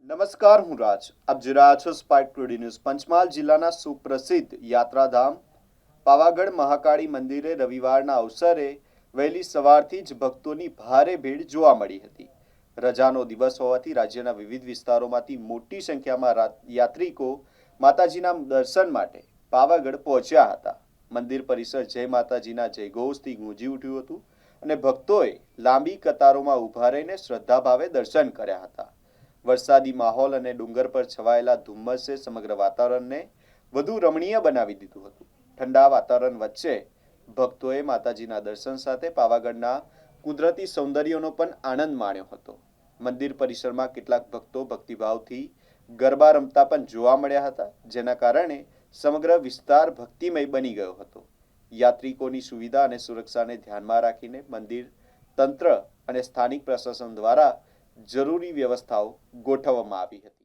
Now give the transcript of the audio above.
નમસ્કાર, હું રાજ. આપ જોઈ રહ્યા છો સ્પાર્ક ટુડે ન્યૂઝ. પંચમહાલ જિલ્લાના સુપ્રસિદ્ધ યાત્રાધામ પાવાગઢ મહાકાળી મંદિરે રવિવારના અવસરે વહેલી સવારથી જ ભક્તોની ભારે ભીડ જોવા મળી હતી. રજાનો દિવસ હોવાથી રાજ્યના વિવિધ વિસ્તારોમાંથી મોટી સંખ્યામાં યાત્રિકો માતાજીના દર્શન માટે પાવાગઢ પહોંચ્યા હતા. મંદિર પરિસર જય માતાજીના જયઘોષથી ગુંજી ઉઠ્યું હતું અને ભક્તોએ લાંબી કતારોમાં ઊભા રહીને શ્રદ્ધાભાવે દર્શન કર્યા હતા. વરસાદી માહોલ અને ડુંગર પર છવાયેલા ધુમ્મસે સમગ્ર વાતાવરણને વધુ રમણીય બનાવી દીધું હતું. ઠંડા વાતાવરણ વચ્ચે ભક્તોએ માતાજીના દર્શન સાથે પાવાગઢના કુદરતી સૌંદર્યનો પણ આનંદ માણ્યો હતો. મંદિર પરિસરમાં કેટલાક ભક્તો ભક્તિભાવથી ગરબા રમતા પણ જોવા મળ્યા હતા, જેના કારણે સમગ્ર વિસ્તાર ભક્તિમય બની ગયો હતો. યાત્રિકોની સુવિધા અને સુરક્ષાને ધ્યાનમાં રાખીને મંદિર તંત્ર અને સ્થાનિક પ્રશાસન દ્વારા જરૂરી વ્યવસ્થાઓ ગોઠવવામાં આવી હતી.